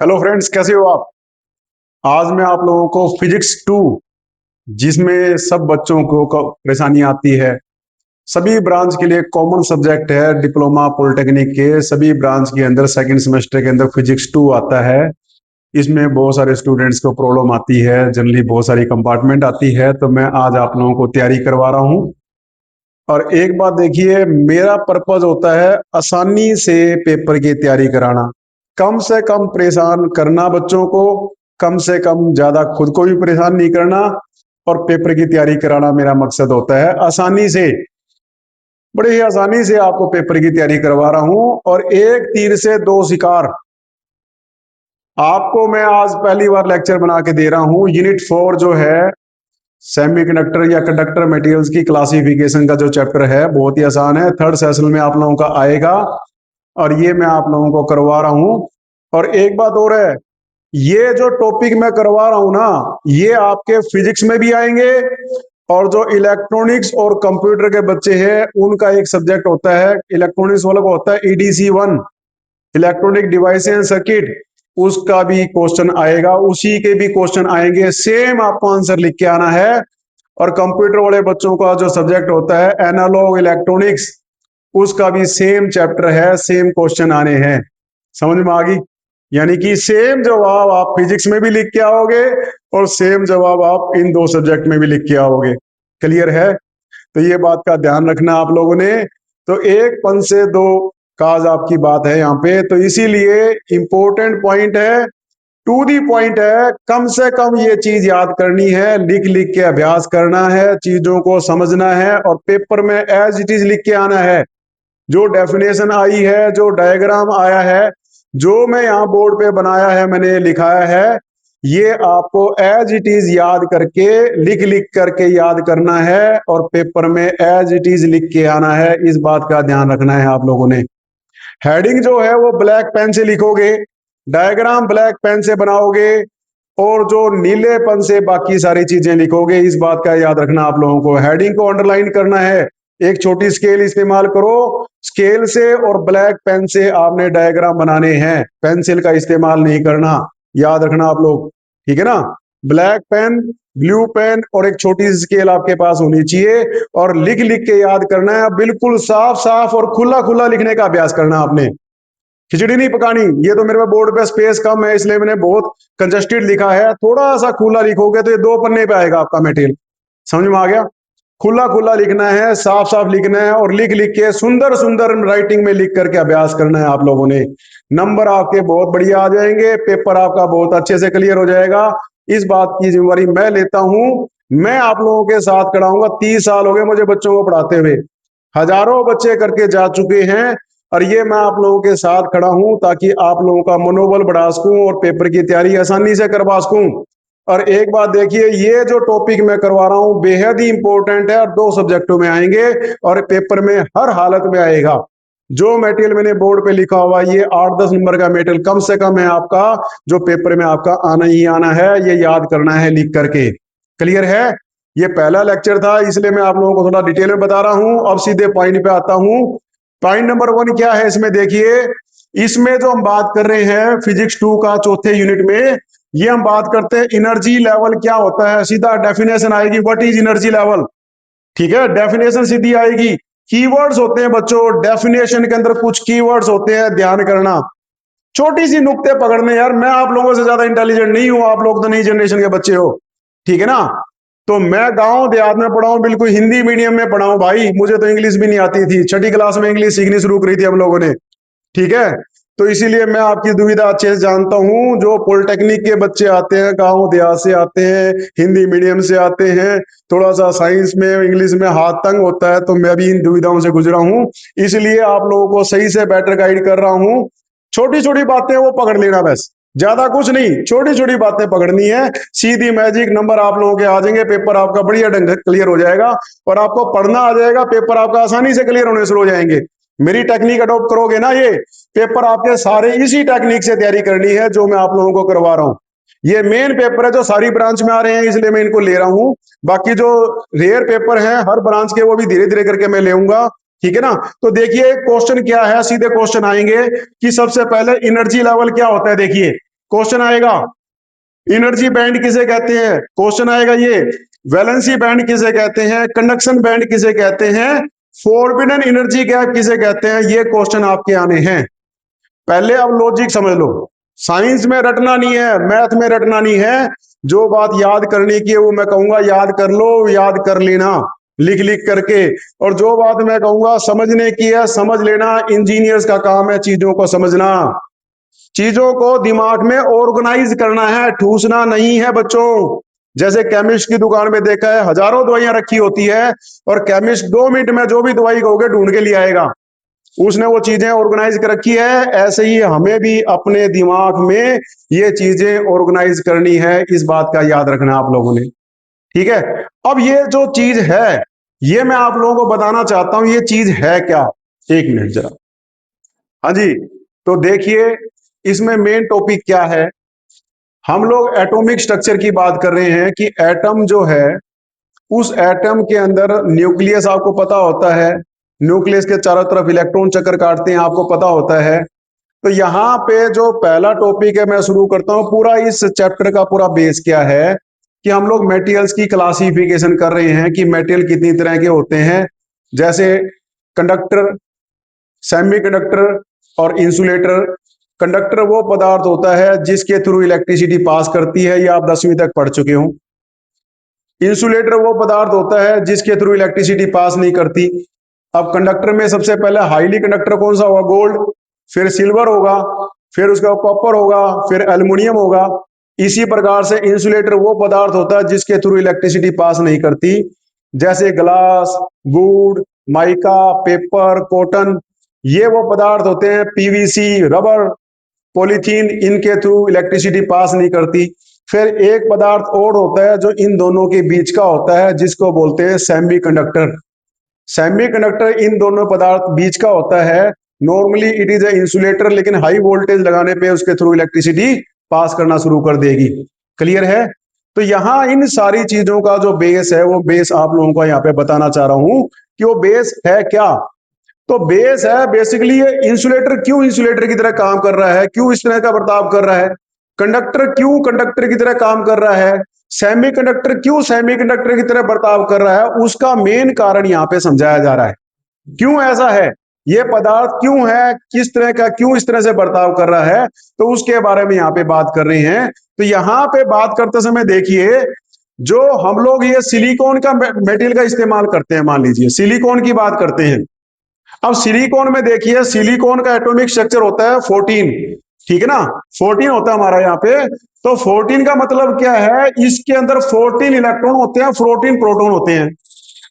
Hello friends, कैसे हो आप। आज मैं आप लोगों को फिजिक्स 2, जिसमें सब बच्चों को परेशानी आती है, सभी ब्रांच के लिए कॉमन सब्जेक्ट है। डिप्लोमा पॉलिटेक्निक के सभी ब्रांच के अंदर सेकंड सेमेस्टर के अंदर फिजिक्स 2 आता है। इसमें बहुत सारे स्टूडेंट्स को प्रॉब्लम आती है, जनरली बहुत सारी कंपार्टमेंट आती है, तो मैं आज आप लोगों को तैयारी करवा रहा हूँ। और एक बात देखिए, मेरा पर्पज होता है आसानी से पेपर की तैयारी कराना, कम से कम परेशान करना बच्चों को, कम से कम ज्यादा खुद को भी परेशान नहीं करना, और पेपर की तैयारी कराना मेरा मकसद होता है। आसानी से, बड़े ही आसानी से आपको पेपर की तैयारी करवा रहा हूं, और एक तीर से दो शिकार। आपको मैं आज पहली बार लेक्चर बना के दे रहा हूं। यूनिट 4 जो है, सेमीकंडक्टर या कंडक्टर मटेरियल्स की क्लासिफिकेशन का जो चैप्टर है, बहुत ही आसान है, थर्ड सेशन में आप लोगों का आएगा, और ये मैं आप लोगों को करवा रहा हूं। और एक बात और है, ये जो टॉपिक मैं करवा रहा हूं ना, ये आपके फिजिक्स में भी आएंगे, और जो इलेक्ट्रॉनिक्स और कंप्यूटर के बच्चे हैं उनका एक सब्जेक्ट होता है, इलेक्ट्रॉनिक्स वाला को होता है EDC 1, electronic device and circuit, उसका भी क्वेश्चन आएगा, उसी के भी क्वेश्चन आएंगे, सेम आपको आंसर लिख के आना है। और कंप्यूटर वाले बच्चों का जो सब्जेक्ट होता है एनालॉग इलेक्ट्रॉनिक्स, उसका भी सेम चैप्टर है, सेम क्वेश्चन आने हैं। समझ में आ गई? यानी कि सेम जवाब आप फिजिक्स में भी लिख के आओगे, और सेम जवाब आप इन दो सब्जेक्ट में भी लिख के आओगे। क्लियर है? तो ये बात का ध्यान रखना आप लोगों ने। तो एक पन से दो काज आपकी बात है यहाँ पे, तो इसीलिए इंपॉर्टेंट पॉइंट है, टू दी पॉइंट है, कम से कम ये चीज याद करनी है, लिख लिख के अभ्यास करना है, चीजों को समझना है, और पेपर में एज इट इज लिख के आना है। जो डेफिनेशन आई है, जो डायग्राम आया है, जो मैं यहाँ बोर्ड पे बनाया है, मैंने लिखाया है, ये आपको एज इट इज याद करके, लिख लिख करके याद करना है, और पेपर में एज इट इज लिख के आना है। इस बात का ध्यान रखना है आप लोगों ने। हेडिंग जो है वो ब्लैक पेन से लिखोगे, डायग्राम ब्लैक पेन से बनाओगे, और जो नीले पेन से बाकी सारी चीजें लिखोगे। इस बात का याद रखना आप लोगों को। हेडिंग को अंडरलाइन करना है, एक छोटी स्केल इस्तेमाल करो, स्केल से और ब्लैक पेन से आपने डायग्राम बनाने हैं, पेंसिल का इस्तेमाल नहीं करना, याद रखना आप लोग। ठीक है ना? ब्लैक पेन, ब्लू पेन और एक छोटी सी स्केल आपके पास होनी चाहिए, और लिख लिख के याद करना है। बिल्कुल साफ साफ और खुला खुला लिखने का अभ्यास करना आपने, खिचड़ी नहीं पकानी। ये तो मेरे बोर्ड पे स्पेस कम है, इसलिए मैंने बहुत कंजस्टेड लिखा है। थोड़ा सा खुला लिखोगे तो ये दो पन्ने पे आएगा आपका मटेरियल। समझ में आ गया? खुला खुला लिखना है, साफ साफ लिखना है, और लिख लिख के सुंदर सुंदर राइटिंग में लिख करके अभ्यास करना है आप लोगों ने। नंबर आपके बहुत बढ़िया आ जाएंगे, पेपर आपका बहुत अच्छे से क्लियर हो जाएगा। इस बात की जिम्मेवारी मैं लेता हूं। मैं आप लोगों के साथ कराऊंगा, 30 साल हो गए मुझे बच्चों को पढ़ाते हुए, हजारों बच्चे करके जा चुके हैं, और ये मैं आप लोगों के साथ खड़ा हूं ताकि आप लोगों का मनोबल बढ़ा सकूं और पेपर की तैयारी आसानी से करवा सकूं। और एक बात देखिए, ये जो टॉपिक मैं करवा रहा हूं बेहद ही इंपॉर्टेंट है, और दो सब्जेक्टों में आएंगे, और पेपर में हर हालत में आएगा। जो मटेरियल मैंने बोर्ड पे लिखा हुआ है, ये 8-10 नंबर का मटेरियल कम से कम है आपका, जो पेपर में आपका आना ही आना है, ये याद करना है लिख करके। क्लियर है? ये पहला लेक्चर था, इसलिए मैं आप लोगों को थोड़ा डिटेल में बता रहा हूं। अब सीधे पॉइंट पे आता हूं। पॉइंट नंबर 1 क्या है इसमें देखिए। इसमें जो हम बात कर रहे हैं फिजिक्स 2 का चौथे यूनिट में, ये हम बात करते हैं एनर्जी लेवल क्या होता है। सीधा डेफिनेशन आएगी, व्हाट इज एनर्जी लेवल। ठीक है? डेफिनेशन सीधी आएगी। कीवर्ड्स होते हैं बच्चों, डेफिनेशन के अंदर कुछ कीवर्ड्स होते हैं, ध्यान करना, छोटी सी नुक्ते पकड़ने। यार मैं आप लोगों से ज्यादा इंटेलिजेंट नहीं हूं, आप लोग तो नई जनरेशन के बच्चे हो, ठीक है ना? तो मैं गांव देहात में पढ़ा हूं, बिल्कुल हिंदी मीडियम में पढ़ा हूं भाई, मुझे तो इंग्लिश भी नहीं आती थी, छठी क्लास में इंग्लिश सीखनी शुरू करी थी हम लोगों ने। ठीक है? तो इसीलिए मैं आपकी दुविधा अच्छे से जानता हूं। जो पॉलिटेक्निक के बच्चे आते हैं, गांव देहात से आते हैं, हिंदी मीडियम से आते हैं, थोड़ा सा साइंस में इंग्लिश में हाथ तंग होता है, तो मैं भी इन दुविधाओं से गुजरा हूं, इसलिए आप लोगों को सही से बेटर गाइड कर रहा हूं। छोटी छोटी बातें वो पकड़ लेना, बस ज्यादा कुछ नहीं, छोटी छोटी बातें पकड़नी है, सीधी मैजिक नंबर आप लोगों के आ जाएंगे, पेपर आपका बढ़िया ढंग से क्लियर हो जाएगा, और आपको पढ़ना आ जाएगा, पेपर आपका आसानी से क्लियर होने शुरू हो जाएंगे। मेरी टेक्निक अडॉप्ट करोगे ना, ये पेपर आपके सारे इसी टेक्निक से तैयारी करनी है जो मैं आप लोगों को करवा रहा हूं। ये मेन पेपर है जो सारी ब्रांच में आ रहे हैं, इसलिए मैं इनको ले रहा हूं। बाकी जो रेयर पेपर हैं हर ब्रांच के, वो भी धीरे धीरे करके मैं लेऊंगा। ठीक है ना? तो देखिए क्वेश्चन क्या है, सीधे क्वेश्चन आएंगे कि सबसे पहले एनर्जी लेवल क्या होता है। देखिए क्वेश्चन आएगा। एनर्जी बैंड किसे कहते हैं, क्वेश्चन आएगा ये। वैलेंसी बैंड किसे कहते हैं, कंडक्शन बैंड किसे कहते हैं, फोरबिडन एनर्जी गैप किसे कहते हैं, ये क्वेश्चन आपके आने हैं। पहले अब लॉजिक समझ लो। साइंस में रटना नहीं है, मैथ में रटना नहीं है। जो बात याद करने की है वो मैं कहूंगा याद कर लो, याद कर लेना लिख लिख करके। और जो बात मैं कहूंगा समझने की है समझ लेना। इंजीनियर्स का काम है चीजों को समझना, चीजों को दिमाग में ऑर्गेनाइज करना है, ठूसना नहीं है बच्चों। जैसे केमिस्ट की दुकान में देखा है हजारों दवाइयां रखी होती है और केमिस्ट 2 मिनट में जो भी दवाई कहोगे ढूंढ के ले आएगा, उसने वो चीजें ऑर्गेनाइज कर रखी है। ऐसे ही हमें भी अपने दिमाग में ये चीजें ऑर्गेनाइज करनी है, इस बात का याद रखना आप लोगों ने, ठीक है। अब ये जो चीज है ये मैं आप लोगों को बताना चाहता हूं, ये चीज है क्या। एक मिनट जरा, हाँ जी। तो देखिए इसमें मेन टॉपिक क्या है। हम लोग एटॉमिक स्ट्रक्चर की बात कर रहे हैं कि एटम जो है, उस एटम के अंदर न्यूक्लियस आपको पता होता है, न्यूक्लियस के चारों तरफ इलेक्ट्रॉन चक्कर काटते हैं, आपको पता होता है। तो यहाँ पे जो पहला टॉपिक है मैं शुरू करता हूँ। पूरा इस चैप्टर का पूरा बेस क्या है कि हम लोग मेटेरियल्स की क्लासिफिकेशन कर रहे हैं कि मेटेरियल कितनी तरह के होते हैं। जैसे कंडक्टर, सेमीकंडक्टर और इंसुलेटर। कंडक्टर वो पदार्थ होता है जिसके थ्रू इलेक्ट्रिसिटी पास करती है, ये आप 10वीं तक पढ़ चुके हो। इंसुलेटर वो पदार्थ होता है जिसके थ्रू इलेक्ट्रिसिटी पास नहीं करती। अब कंडक्टर में सबसे पहले हाईली कंडक्टर कौन सा होगा, गोल्ड, फिर सिल्वर होगा, फिर उसका कॉपर होगा, फिर एल्युमिनियम होगा। इसी प्रकार से इंसुलेटर वो पदार्थ होता है जिसके थ्रू इलेक्ट्रिसिटी पास नहीं करती। जैसे glass, would, mica, paper, cotton, ये वो पदार्थ होते हैं, पीवीसी, रबर, पॉलीथीन, इनके थ्रू इलेक्ट्रिसिटी पास नहीं करती। फिर एक पदार्थ और होता है जो इन दोनों के बीच का होता है जिसको बोलते हैं सेमीकंडक्टर। सेमीकंडक्टर इन दोनों पदार्थ बीच का होता है। Normally it is a insulator, लेकिन हाई वोल्टेज लगाने पे उसके थ्रू इलेक्ट्रिसिटी पास करना शुरू कर देगी। क्लियर है। तो यहाँ इन सारी चीजों का जो बेस है वो बेस आप लोगों को यहाँ पे बताना चाह रहा हूं कि वो बेस है क्या। तो बेस है बेसिकली ये इंसुलेटर क्यों इंसुलेटर की तरह काम कर रहा है, क्यों इस तरह का बर्ताव कर रहा है। कंडक्टर क्यों कंडक्टर की तरह काम कर रहा है। सेमीकंडक्टर क्यों सेमीकंडक्टर की तरह बर्ताव कर रहा है, उसका मेन कारण यहाँ पे समझाया जा रहा है। क्यों ऐसा है, ये पदार्थ क्यों है, किस तरह का, क्यों इस तरह से बर्ताव कर रहा है, तो उसके बारे में यहाँ पे बात कर रहे हैं। तो यहाँ पे बात करते समय देखिए, जो हम लोग ये सिलिकॉन का मेटेरियल का इस्तेमाल करते हैं, मान लीजिए सिलिकॉन की बात करते हैं। अब सिलिकॉन में देखिए, सिलिकॉन का एटॉमिक स्ट्रक्चर होता है 14, ठीक है ना, 14 होता है हमारा यहाँ पे। तो 14 का मतलब क्या है, इसके अंदर 14 इलेक्ट्रॉन होते हैं, 14 प्रोटॉन होते हैं।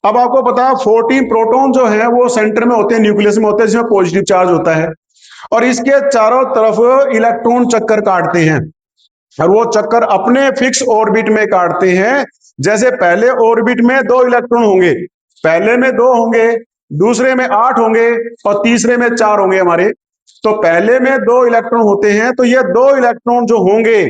अब आपको पता है 14 प्रोटॉन जो है वो सेंटर में होते हैं, न्यूक्लियस में होते हैं, जिसमें पॉजिटिव चार्ज होता है। और इसके चारों तरफ इलेक्ट्रॉन चक्कर काटते हैं, और वो चक्कर अपने फिक्स ऑर्बिट में काटते हैं। जैसे पहले ऑर्बिट में 2 इलेक्ट्रॉन होंगे, पहले में 2 होंगे, दूसरे में 8 होंगे, और तीसरे में 4 होंगे हमारे। तो पहले में 2 इलेक्ट्रॉन होते हैं, तो ये 2 इलेक्ट्रॉन जो होंगे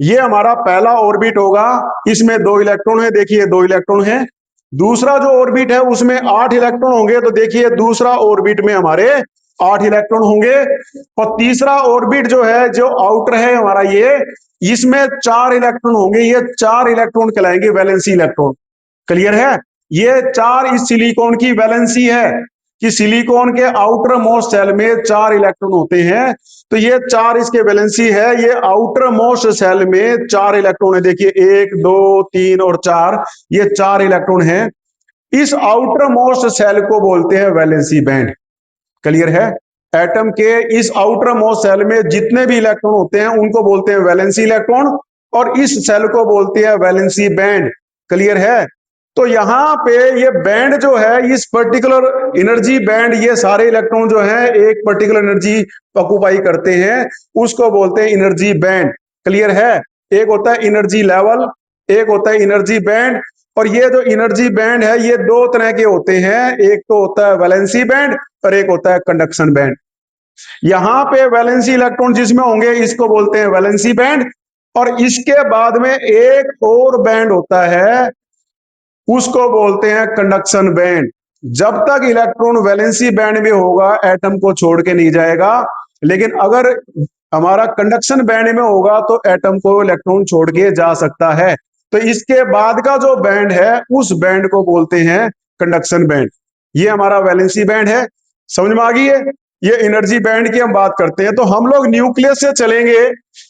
ये हमारा पहला ऑर्बिट होगा। इसमें 2 इलेक्ट्रॉन है, देखिए 2 इलेक्ट्रॉन है। दूसरा जो ऑर्बिट है उसमें 8 इलेक्ट्रॉन होंगे, तो देखिए दूसरा ऑर्बिट में हमारे 8 इलेक्ट्रॉन होंगे। और तीसरा ऑर्बिट जो है, जो आउटर है हमारा ये, इसमें 4 इलेक्ट्रॉन होंगे, ये 4 इलेक्ट्रॉन कहलाएंगे वैलेंसी इलेक्ट्रॉन। क्लियर है। ये 4 इस सिलिकॉन की वैलेंसी है कि सिलिकॉन के आउटर मोस्ट सेल में 4 इलेक्ट्रॉन होते हैं। तो ये 4 इसके वैलेंसी है, ये आउटर मोस्ट सेल में 4 इलेक्ट्रॉन है। देखिए 1 2 3 और 4, ये 4 इलेक्ट्रॉन है। इस आउटर मोस्ट सेल को बोलते हैं वैलेंसी बैंड। क्लियर है। एटम के इस आउटर मोस्ट सेल में जितने भी इलेक्ट्रॉन होते हैं उनको बोलते हैं वैलेंसी इलेक्ट्रॉन, और इस सेल को बोलते हैं वैलेंसी बैंड। क्लियर है। तो यहां पे ये बैंड जो है, इस पर्टिकुलर एनर्जी बैंड, ये सारे इलेक्ट्रॉन जो है एक पर्टिकुलर एनर्जी ऑक्युपाई करते हैं, उसको बोलते हैं एनर्जी बैंड। क्लियर है। एक होता है एनर्जी लेवल, एक होता है एनर्जी बैंड। और ये जो एनर्जी बैंड है ये 2 तरह के होते हैं, एक तो होता है वैलेंसी बैंड और एक होता है कंडक्शन बैंड। यहां पे वैलेंसी इलेक्ट्रॉन जिसमें होंगे इसको बोलते हैं वैलेंसी बैंड। और इसके बाद में एक और बैंड होता है, उसको बोलते हैं कंडक्शन बैंड। जब तक इलेक्ट्रॉन वैलेंसी बैंड में होगा एटम को छोड़ के नहीं जाएगा, लेकिन अगर हमारा कंडक्शन बैंड में होगा तो एटम को इलेक्ट्रॉन छोड़ के जा सकता है। तो इसके बाद का जो बैंड है उस बैंड को बोलते हैं कंडक्शन बैंड। ये हमारा वैलेंसी बैंड है, समझ में आ गई है। ये एनर्जी बैंड की हम बात करते हैं। तो हम लोग न्यूक्लियस से चलेंगे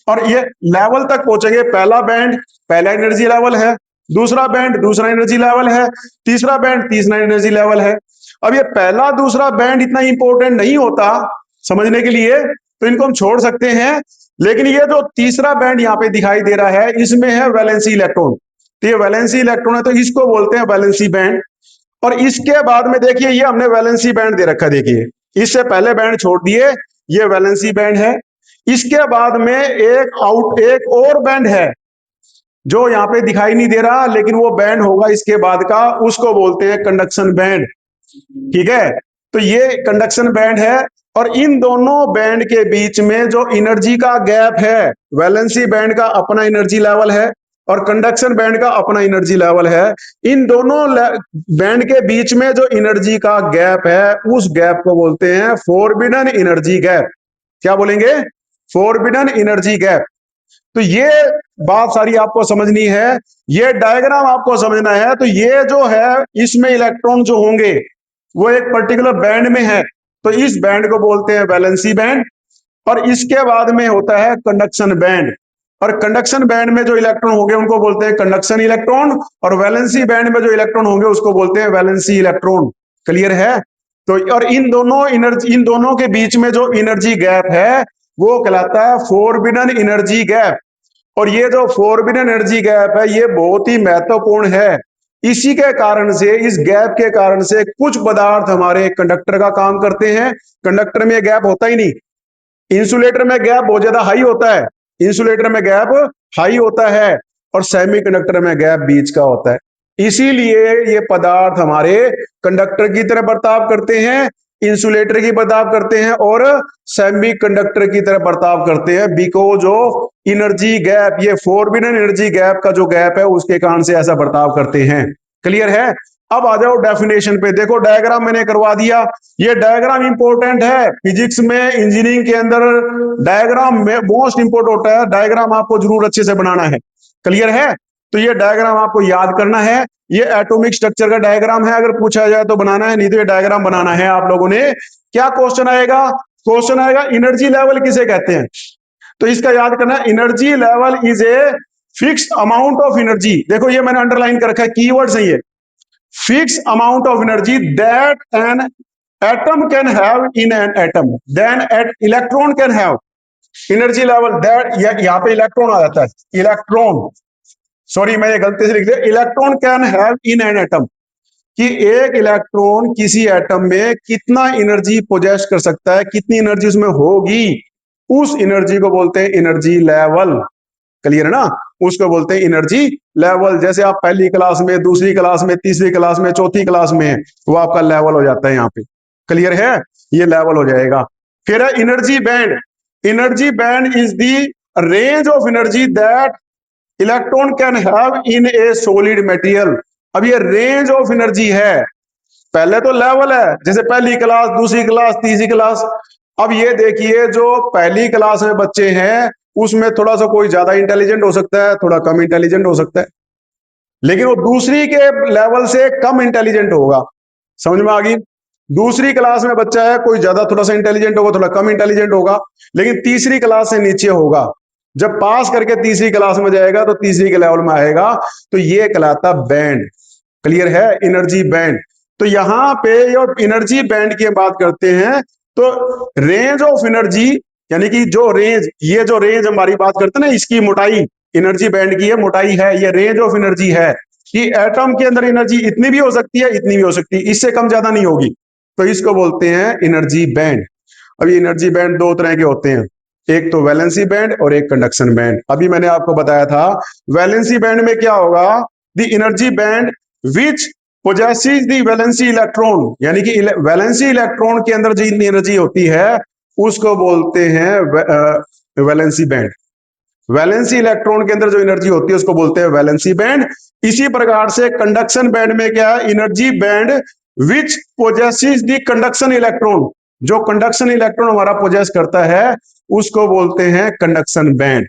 और ये लेवल तक पहुंचेंगे। पहला बैंड पहला एनर्जी लेवल है, दूसरा बैंड दूसरा एनर्जी लेवल है, तीसरा बैंड तीसरा एनर्जी लेवल है। अब ये पहला दूसरा बैंड इतना इंपॉर्टेंट नहीं होता समझने के लिए, तो इनको हम छोड़ सकते हैं। लेकिन ये जो तीसरा बैंड यहाँ पे दिखाई दे रहा है इसमें है वैलेंसी इलेक्ट्रॉन। तो ये वैलेंसी इलेक्ट्रॉन है तो इसको बोलते हैं वैलेंसी बैंड। और इसके बाद में देखिए ये हमने वैलेंसी बैंड दे रखा है, देखिए इससे पहले बैंड छोड़ दिए, ये वैलेंसी बैंड है। इसके बाद में एक और बैंड है जो यहाँ पे दिखाई नहीं दे रहा, लेकिन वो बैंड होगा इसके बाद का, उसको बोलते हैं कंडक्शन बैंड। ठीक है, तो ये कंडक्शन बैंड है। और इन दोनों बैंड के बीच में जो एनर्जी का गैप है, वैलेंसी बैंड का अपना एनर्जी लेवल है और कंडक्शन बैंड का अपना एनर्जी लेवल है। इन दोनों बैंड के बीच में जो एनर्जी का गैप है उस गैप को बोलते हैं फोरबिडन एनर्जी गैप। क्या बोलेंगे? Forbidden energy gap. तो ये बात सारी आपको समझनी है, ये डायग्राम आपको समझना है। तो ये जो है इसमें इलेक्ट्रॉन जो होंगे वो एक पर्टिकुलर बैंड में है, तो इस बैंड को बोलते हैं वैलेंसी बैंड। और इसके बाद में होता है कंडक्शन बैंड। और कंडक्शन बैंड में जो इलेक्ट्रॉन होंगे उनको बोलते हैं कंडक्शन इलेक्ट्रॉन, और वैलेंसी बैंड में जो इलेक्ट्रॉन होंगे उसको बोलते हैं वैलेंसी इलेक्ट्रॉन। क्लियर है? तो और इन दोनों के बीच में जो एनर्जी गैप है वो कहलाता है फोरबिडन एनर्जी गैप। और ये जो फोरबिडन एनर्जी गैप है ये बहुत ही महत्वपूर्ण है। इसी के कारण से, इस गैप के कारण से कुछ पदार्थ हमारे कंडक्टर का काम करते हैं। कंडक्टर में गैप होता ही नहीं, इंसुलेटर में गैप बहुत ज्यादा हाई होता है, इंसुलेटर में गैप हाई होता है और सेमीकंडक्टर में गैप बीच का होता है। इसीलिए ये पदार्थ हमारे कंडक्टर की तरह बर्ताव करते हैं, इंसुलेटर की बर्ताव करते हैं और सेमीकंडक्टर की तरह बर्ताव करते हैं, बिकॉज ऑफ एनर्जी गैप। ये फोरबिडन एनर्जी गैप का जो गैप है उसके कारण से ऐसा बर्ताव करते हैं। क्लियर है? अब आ जाओ डेफिनेशन पे। देखो डायग्राम मैंने करवा दिया, ये डायग्राम इंपॉर्टेंट है फिजिक्स में, इंजीनियरिंग के अंदर डायग्राम में मोस्ट इंपोर्टेंट होता है। डायग्राम आपको जरूर अच्छे से बनाना है। क्लियर है? तो ये डायग्राम आपको याद करना है। ये एटॉमिक स्ट्रक्चर का डायग्राम है, अगर पूछा जाए तो बनाना है, नहीं तो ये डायग्राम बनाना है आप लोगों ने। क्या क्वेश्चन आएगा? क्वेश्चन आएगा एनर्जी लेवल किसे कहते हैं। तो इसका याद करना है, energy level is a fixed amount of energy. देखो ये मैंने अंडरलाइन कर रखा है, कीवर्ड्स है ये। Fixed amount of energy that an atom can have in an atom, then at electron can have. Energy level that, यहाँ पे इलेक्ट्रॉन आ जाता है, इलेक्ट्रॉन, सॉरी मैं ये गलती से लिख दिया, electron can have in an atom, कि एक इलेक्ट्रॉन किसी एटम में कितना एनर्जी पोजेस कर सकता है, कितनी एनर्जी उसमें होगी, उस एनर्जी को बोलते हैं एनर्जी लेवल। क्लियर है ना? उसको बोलते हैं एनर्जी लेवल। जैसे आप पहली क्लास में, दूसरी क्लास में, तीसरी क्लास में, चौथी क्लास में, वो आपका लेवल हो जाता है यहाँ पे। क्लियर है? ये लेवल हो जाएगा। फिर है energy band. Energy band is the range of energy that electron can have in A solid material. अब ये रेंज ऑफ एनर्जी है, पहले तो लेवल है, जैसे पहली क्लास, दूसरी क्लास, तीसरी क्लास। अब ये देखिए जो पहली क्लास में बच्चे हैं उसमें थोड़ा सा कोई ज्यादा इंटेलिजेंट हो सकता है, थोड़ा कम इंटेलिजेंट हो सकता है, लेकिन वो दूसरी के लेवल से कम इंटेलिजेंट होगा। समझ में आ गई? दूसरी क्लास में बच्चा है, कोई ज्यादा थोड़ा सा इंटेलिजेंट होगा, थोड़ा कम इंटेलिजेंट होगा, लेकिन तीसरी क्लास से नीचे होगा। जब पास करके तीसरी क्लास में जाएगा तो तीसरी के लेवल में आएगा, तो ये कहलाता बैंड। क्लियर है? Energy band. तो यहां पे ये एनर्जी बैंड की बात करते हैं, तो रेंज ऑफ एनर्जी, यानी कि जो रेंज, ये जो रेंज हमारी बात करते हैं ना, इसकी मोटाई, एनर्जी बैंड की ये मोटाई है, ये रेंज ऑफ एनर्जी है कि एटम के अंदर एनर्जी इतनी भी हो सकती है, इतनी भी हो सकती है, इससे कम ज्यादा नहीं होगी। तो इसको बोलते हैं एनर्जी बैंड। अब ये एनर्जी बैंड दो तरह के होते हैं, एक तो वैलेंसी बैंड और एक कंडक्शन बैंड। अभी मैंने आपको बताया था वैलेंसी बैंड में क्या होगा, the energy band which possesses the valency electron, यानी कि वैलेंसी इलेक्ट्रॉन के अंदर जो एनर्जी होती है उसको बोलते हैं वैलेंसी बैंड। वैलेंसी इलेक्ट्रॉन के अंदर जो एनर्जी होती है उसको बोलते हैं वैलेंसी बैंड। इसी प्रकार से कंडक्शन बैंड में क्या है, energy band which possesses the conduction electron, जो कंडक्शन इलेक्ट्रॉन हमारा पोजेस करता है उसको बोलते हैं कंडक्शन बैंड।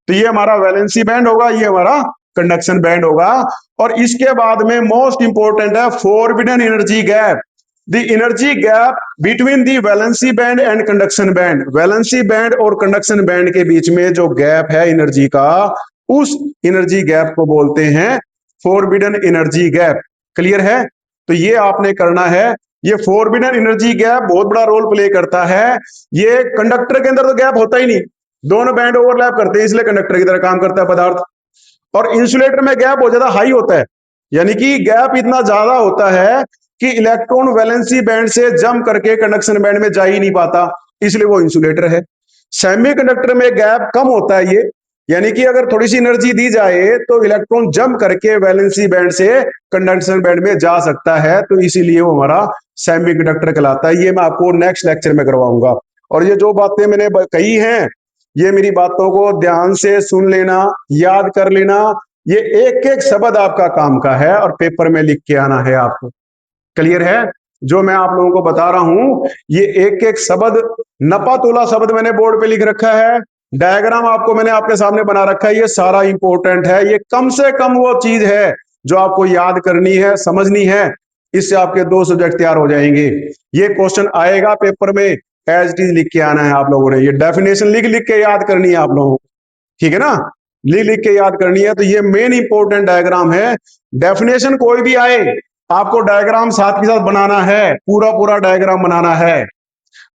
तो ये हमारा वैलेंसी बैंड होगा, ये हमारा कंडक्शन बैंड होगा। और इसके बाद में मोस्ट इंपोर्टेंट है forbidden energy gap. The energy gap between the valency band and conduction band. Valency band और कंडक्शन बैंड के बीच में जो गैप है एनर्जी का, उस एनर्जी गैप को बोलते हैं फॉरबिडन एनर्जी गैप। क्लियर है? तो ये आपने करना है। ये फॉरबिडन एनर्जी गैप बहुत बड़ा रोल प्ले करता है। ये कंडक्टर के अंदर तो गैप होता ही नहीं, दोनों बैंड ओवरलैप करते हैं, इसलिए कंडक्टर की तरह काम करता है पदार्थ। और इंसुलेटर में गैप बहुत ज्यादा हाई होता है, यानी कि गैप इतना ज्यादा होता है कि इलेक्ट्रॉन वैलेंसी बैंड से जंप करके कंडक्शन बैंड में जा ही नहीं पाता, इसलिए वो इंसुलेटर है। सेमीकंडक्टर में गैप कम होता है, ये यानी कि अगर थोड़ी सी एनर्जी दी जाए तो इलेक्ट्रॉन जंप करके वैलेंसी बैंड से कंडक्शन बैंड में जा सकता है, तो इसीलिए वो हमारा सेमीकंडक्टर कहलाता है। ये मैं आपको नेक्स्ट लेक्चर में करवाऊंगा। और ये जो बातें मैंने कही हैं, ये मेरी बातों को ध्यान से सुन लेना, याद कर लेना। ये एक एक शब्द आपका काम का है और पेपर में लिख के आना है आपको। क्लियर है? जो मैं आप लोगों को बता रहा हूं, ये एक एक शब्द, नपा तोला शब्द मैंने बोर्ड पे लिख रखा है, डायग्राम आपको मैंने आपके सामने बना रखा है, ये सारा इंपॉर्टेंट है। ये कम से कम वो चीज है जो आपको याद करनी है, समझनी है। इससे आपके 2 सब्जेक्ट तैयार हो जाएंगे। ये क्वेश्चन आएगा पेपर में, एज इट इज लिख के आना है आप लोगों ने। ये डेफिनेशन लिख लिख के याद करनी है आप लोगों को, ठीक है ना? लिख लिख के याद करनी है। तो ये मेन इंपॉर्टेंट डायग्राम है। डेफिनेशन कोई भी आए, आपको डायग्राम साथ के साथ बनाना है, पूरा पूरा डायग्राम बनाना है।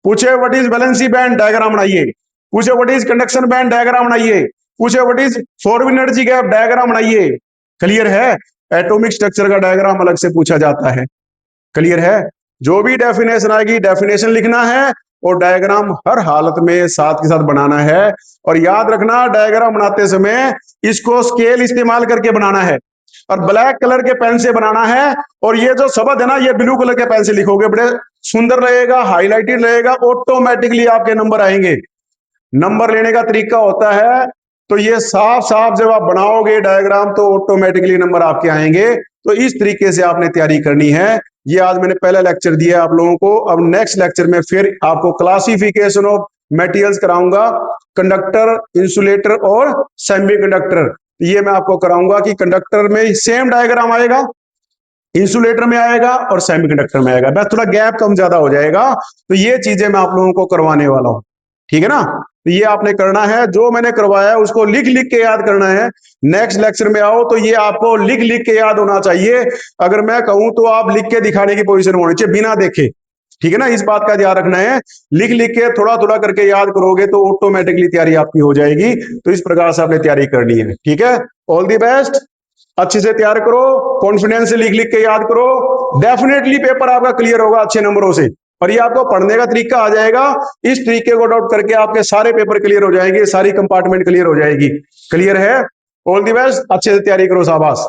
पूछे what is valency band, diagram बनाइए। पूछे what is conduction band, diagram बनाइए। पूछे what is forbidden energy gap, diagram बनाइए। क्लियर है? एटॉमिक स्ट्रक्चर का डायग्राम अलग से पूछा जाता है। क्लियर है? जो भी डेफिनेशन आएगी, डेफिनेशन लिखना है और डायग्राम हर हालत में साथ के साथ बनाना है। और याद रखना, डायग्राम बनाते समय इसको स्केल इस्तेमाल करके बनाना है और ब्लैक कलर के पेन से बनाना है। और ये जो शब्द है ना, ये ब्लू कलर के पेन से लिखोगे, बड़े सुंदर रहेगा, हाईलाइटेड रहेगा, ऑटोमेटिकली आपके नंबर आएंगे। नंबर लेने का तरीका होता है, तो ये साफ साफ जब आप बनाओगे डायग्राम तो ऑटोमेटिकली नंबर आपके आएंगे। तो इस तरीके से आपने तैयारी करनी है। ये आज मैंने पहला लेक्चर दिया आप लोगों को। अब नेक्स्ट लेक्चर में फिर आपको क्लासिफिकेशन ऑफ मटेरियल्स कराऊंगा, कंडक्टर, इंसुलेटर और सेमीकंडक्टर। ये मैं आपको कराऊंगा कि कंडक्टर में सेम डायग्राम आएगा, इंसुलेटर में आएगा और सेमीकंडक्टर में आएगा, बस थोड़ा गैप कम ज्यादा हो जाएगा। तो ये चीजें मैं आप लोगों को करवाने वाला हूं, ठीक है ना? तो ये आपने करना है, जो मैंने करवाया है उसको लिख लिख के याद करना है। नेक्स्ट लेक्चर में आओ तो ये आपको लिख लिख के याद होना चाहिए। अगर मैं कहूं तो आप लिख के दिखाने की पोजीशन होनी चाहिए, बिना देखे। ठीक है ना? इस बात का ध्यान रखना है। लिख लिख के थोड़ा थोड़ा करके याद करोगे तो ऑटोमेटिकली तैयारी आपकी हो जाएगी। तो इस प्रकार से आपने तैयारी करनी है, ठीक है? All the best. अच्छे से तैयार करो, कॉन्फिडेंस से लिख लिख के याद करो। डेफिनेटली पेपर आपका क्लियर होगा अच्छे नंबरों से। और ये आपको पढ़ने का तरीका आ जाएगा, इस तरीके को अडॉप्ट करके आपके सारे पेपर क्लियर हो जाएंगे, सारी कंपार्टमेंट क्लियर हो जाएगी। क्लियर है? ऑल दी बेस्ट, अच्छे से तैयारी करो, शाबाश।